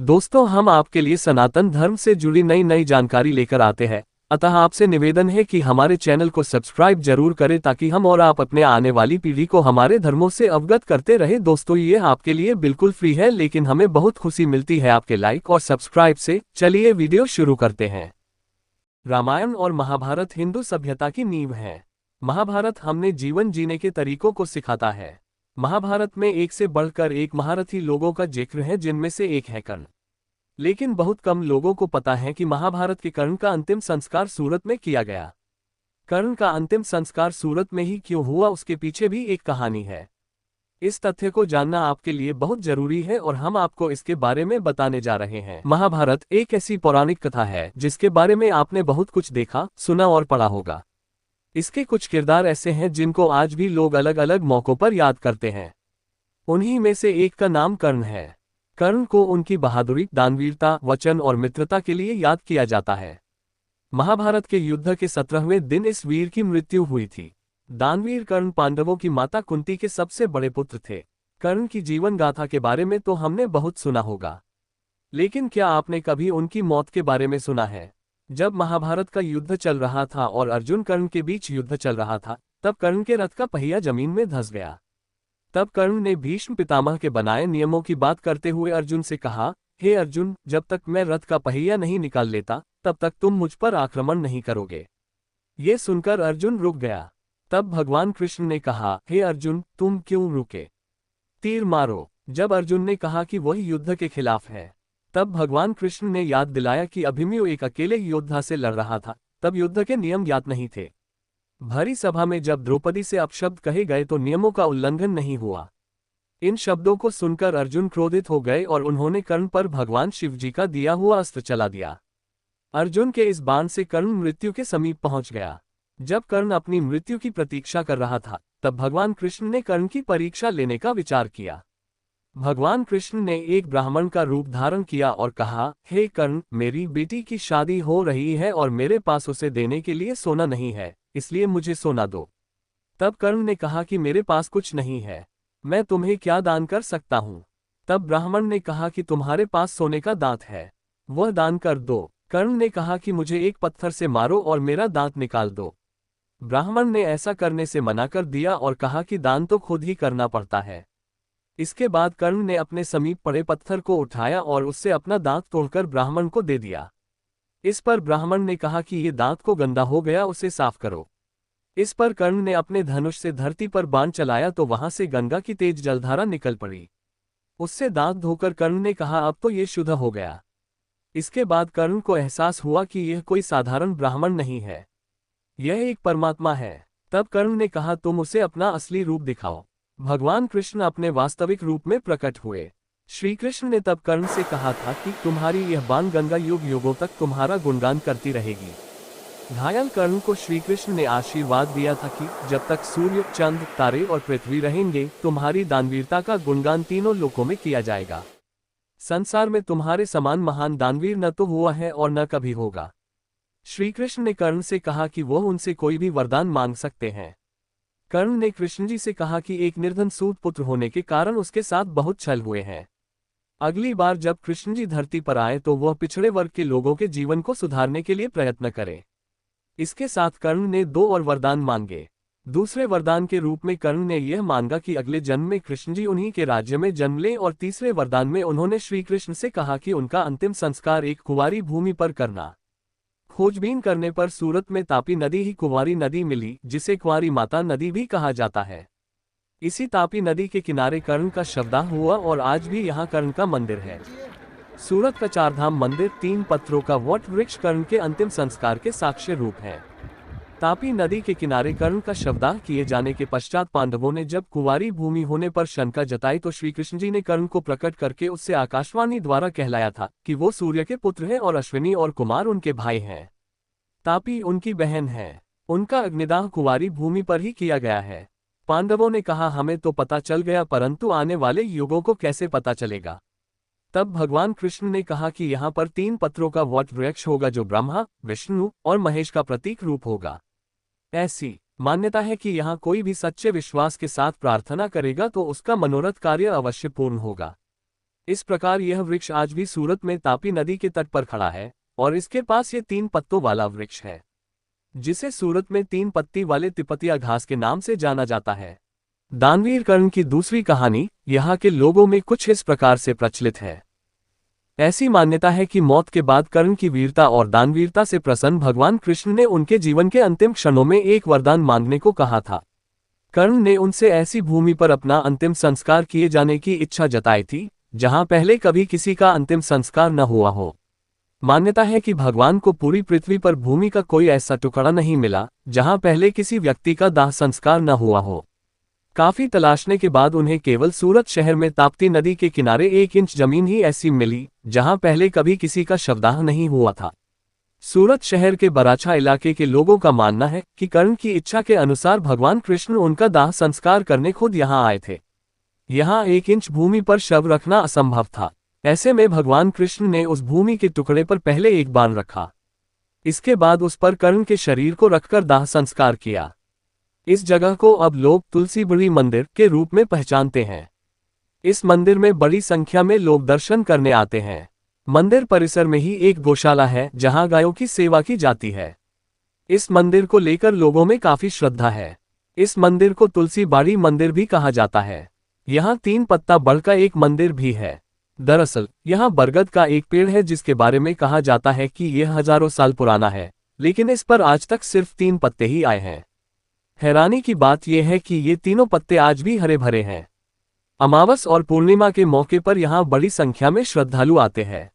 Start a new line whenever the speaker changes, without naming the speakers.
दोस्तों, हम आपके लिए सनातन धर्म से जुड़ी नई नई जानकारी लेकर आते हैं। अतः आपसे निवेदन है कि हमारे चैनल को सब्सक्राइब जरूर करें ताकि हम और आप अपने आने वाली पीढ़ी को हमारे धर्मों से अवगत करते रहे। दोस्तों, ये आपके लिए बिल्कुल फ्री है, लेकिन हमें बहुत खुशी मिलती है आपके लाइक और सब्सक्राइब से। चलिए वीडियो शुरू करते हैं। रामायण और महाभारत हिंदू सभ्यता की नींव है। महाभारत हमें जीवन जीने के तरीकों को सिखाता है। महाभारत में एक से बढ़कर एक महारथी लोगों का जिक्र है, जिनमें से एक है कर्ण। लेकिन बहुत कम लोगों को पता है कि महाभारत के कर्ण का अंतिम संस्कार सूरत में किया गया। कर्ण का अंतिम संस्कार सूरत में ही क्यों हुआ, उसके पीछे भी एक कहानी है। इस तथ्य को जानना आपके लिए बहुत जरूरी है और हम आपको इसके बारे में बताने जा रहे हैं। महाभारत एक ऐसी पौराणिक कथा है जिसके बारे में आपने बहुत कुछ देखा, सुना और पढ़ा होगा। इसके कुछ किरदार ऐसे हैं जिनको आज भी लोग अलग अलग मौकों पर याद करते हैं। उन्हीं में से एक का नाम कर्ण है। कर्ण को उनकी बहादुरी, दानवीरता, वचन और मित्रता के लिए याद किया जाता है। महाभारत के युद्ध के 17वें दिन इस वीर की मृत्यु हुई थी। दानवीर कर्ण पांडवों की माता कुंती के सबसे बड़े पुत्र थे। कर्ण की जीवन गाथा के बारे में तो हमने बहुत सुना होगा, लेकिन क्या आपने कभी उनकी मौत के बारे में सुना है? जब महाभारत का युद्ध चल रहा था और अर्जुन कर्ण के बीच युद्ध चल रहा था, तब कर्ण के रथ का पहिया जमीन में धंस गया। तब कर्ण ने भीष्म पितामह के बनाए नियमों की बात करते हुए अर्जुन से कहा, हे अर्जुन, जब तक मैं रथ का पहिया नहीं निकाल लेता तब तक तुम मुझ पर आक्रमण नहीं करोगे। ये सुनकर अर्जुन रुक गया। तब भगवान कृष्ण ने कहा, हे अर्जुन, तुम क्यों रुके? तीर मारो। जब अर्जुन ने कहा कि वह युद्ध के खिलाफ है, तब भगवान कृष्ण ने याद दिलाया कि अभिमन्यु एक अकेले योद्धा से लड़ रहा था। तब युद्ध के नियम ज्ञात नहीं थे। भरी सभा में जब द्रौपदी से अपशब्द कहे गए तो नियमों का उल्लंघन नहीं हुआ। इन शब्दों को सुनकर अर्जुन क्रोधित हो गए और उन्होंने कर्ण पर भगवान शिव जी का दिया हुआ अस्त्र चला दिया। अर्जुन के इस बाण से कर्ण मृत्यु के समीप पहुंच गया। जब कर्ण अपनी मृत्यु की प्रतीक्षा कर रहा था, तब भगवान कृष्ण ने कर्ण की परीक्षा लेने का विचार किया। भगवान कृष्ण ने एक ब्राह्मण का रूप धारण किया और कहा, हे कर्ण, मेरी बेटी की शादी हो रही है और मेरे पास उसे देने के लिए सोना नहीं है, इसलिए मुझे सोना दो। तब कर्ण ने कहा कि मेरे पास कुछ नहीं है, मैं तुम्हें क्या दान कर सकता हूँ? तब ब्राह्मण ने कहा कि तुम्हारे पास सोने का दांत है, वह दान कर दो। कर्ण ने कहा कि मुझे एक पत्थर से मारो और मेरा दांत निकाल दो। ब्राह्मण ने ऐसा करने से मना कर दिया और कहा कि दान तो खुद ही करना पड़ता है। इसके बाद कर्ण ने अपने समीप पड़े पत्थर को उठाया और उससे अपना दांत तोड़कर ब्राह्मण को दे दिया। इस पर ब्राह्मण ने कहा कि ये दांत को गंदा हो गया, उसे साफ करो। इस पर कर्ण ने अपने धनुष से धरती पर बाण चलाया तो वहां से गंगा की तेज जलधारा निकल पड़ी। उससे दांत धोकर कर्ण ने कहा, अब तो ये शुद्ध हो गया। इसके बाद कर्ण को एहसास हुआ कि यह कोई साधारण ब्राह्मण नहीं है, यह एक परमात्मा है। तब कर्ण ने कहा, तुम उसे अपना असली रूप दिखाओ। भगवान कृष्ण अपने वास्तविक रूप में प्रकट हुए। श्री कृष्ण ने तब कर्ण से कहा था कि तुम्हारी यह बाण गंगा युग युगों तक तुम्हारा गुणगान करती रहेगी। घायल कर्ण को श्री कृष्ण ने आशीर्वाद दिया था कि जब तक सूर्य, चंद्र, तारे और पृथ्वी रहेंगे, तुम्हारी दानवीरता का गुणगान तीनों लोकों में किया जाएगा। संसार में तुम्हारे समान महान दानवीर न तो हुआ है और न कभी होगा। श्री कृष्ण ने कर्ण से कहा कि वह उनसे कोई भी वरदान मांग सकते हैं। कर्ण ने कृष्ण जी से कहा कि एक निर्धन सूत पुत्र होने के कारण उसके साथ बहुत छल हुए हैं। अगली बार जब कृष्ण जी धरती पर आए तो वह पिछड़े वर्ग के लोगों के जीवन को सुधारने के लिए प्रयत्न करें। इसके साथ कर्ण ने 2 और वरदान मांगे। दूसरे वरदान के रूप में कर्ण ने यह मांगा कि अगले जन्म में कृष्ण जी उन्हीं के राज्य में जन्म लें, और तीसरे वरदान में उन्होंने श्री कृष्ण से कहा कि उनका अंतिम संस्कार एक कुंवारी भूमि पर करना। खोजबीन करने पर सूरत में तापी नदी ही कुंवारी नदी मिली, जिसे कुंवारी माता नदी भी कहा जाता है। इसी तापी नदी के किनारे कर्ण का शवदाह हुआ और आज भी यहाँ कर्ण का मंदिर है। सूरत का चारधाम मंदिर 3 पत्थरों का वट वृक्ष कर्ण के अंतिम संस्कार के साक्ष्य रूप है। तापी नदी के किनारे कर्ण का शवदाह किए जाने के पश्चात पांडवों ने जब कुंवारी भूमि होने पर शंका जताई तो श्री कृष्ण जी ने कर्ण को प्रकट करके उससे आकाशवाणी द्वारा कहलाया था कि वो सूर्य के पुत्र हैं और अश्विनी और कुमार उनके भाई हैं। तापी उनकी बहन है। उनका अग्निदाह कुंवारी भूमि पर ही किया गया है। पांडवों ने कहा, हमें तो पता चल गया, परंतु आने वाले युगों को कैसे पता चलेगा? तब भगवान कृष्ण ने कहा कि यहाँ पर 3 पत्रों का वट वृक्ष होगा जो ब्रह्मा, विष्णु और महेश का प्रतीक रूप होगा। ऐसी मान्यता है कि यहाँ कोई भी सच्चे विश्वास के साथ प्रार्थना करेगा तो उसका मनोरथ कार्य अवश्य पूर्ण होगा। इस प्रकार यह वृक्ष आज भी सूरत में तापी नदी के तट पर खड़ा है और इसके पास ये 3 पत्तों वाला वृक्ष है, जिसे सूरत में 3 पत्ती वाले तिपतिया घास के नाम से जाना जाता है। दानवीर कर्ण की दूसरी कहानी यहाँ के लोगों में कुछ इस प्रकार से प्रचलित है। ऐसी मान्यता है कि मौत के बाद कर्ण की वीरता और दानवीरता से प्रसन्न भगवान कृष्ण ने उनके जीवन के अंतिम क्षणों में एक वरदान मांगने को कहा था। कर्ण ने उनसे ऐसी भूमि पर अपना अंतिम संस्कार किए जाने की इच्छा जताई थी जहां पहले कभी किसी का अंतिम संस्कार न हुआ हो। मान्यता है कि भगवान को पूरी पृथ्वी पर भूमि का कोई ऐसा टुकड़ा नहीं मिला जहां पहले किसी व्यक्ति का दाह संस्कार न हुआ हो। काफी तलाशने के बाद उन्हें केवल सूरत शहर में ताप्ती नदी के किनारे 1 इंच जमीन ही ऐसी मिली जहां पहले कभी किसी का शवदाह नहीं हुआ था। सूरत शहर के बराछा इलाके के लोगों का मानना है कि कर्ण की इच्छा के अनुसार भगवान कृष्ण उनका दाह संस्कार करने खुद यहां आए थे। यहां 1 इंच भूमि पर शव रखना असंभव था। ऐसे में भगवान कृष्ण ने उस भूमि के टुकड़े पर पहले एक बाण रखा। इसके बाद उस पर कर्ण के शरीर को रखकर दाह संस्कार किया। इस जगह को अब लोग तुलसीबड़ी मंदिर के रूप में पहचानते हैं। इस मंदिर में बड़ी संख्या में लोग दर्शन करने आते हैं। मंदिर परिसर में ही एक गौशाला है जहां गायों की सेवा की जाती है। इस मंदिर को लेकर लोगों में काफी श्रद्धा है। इस मंदिर को तुलसीबाड़ी मंदिर भी कहा जाता है। यहाँ 3 पत्ता बड़ का एक मंदिर भी है। दरअसल यहाँ बरगद का एक पेड़ है जिसके बारे में कहा जाता है कि यह हजारों साल पुराना है, लेकिन इस पर आज तक सिर्फ 3 पत्ते ही आए हैं। हैरानी की बात यह है कि ये तीनों पत्ते आज भी हरे भरे हैं। अमावस और पूर्णिमा के मौके पर यहाँ बड़ी संख्या में श्रद्धालु आते हैं।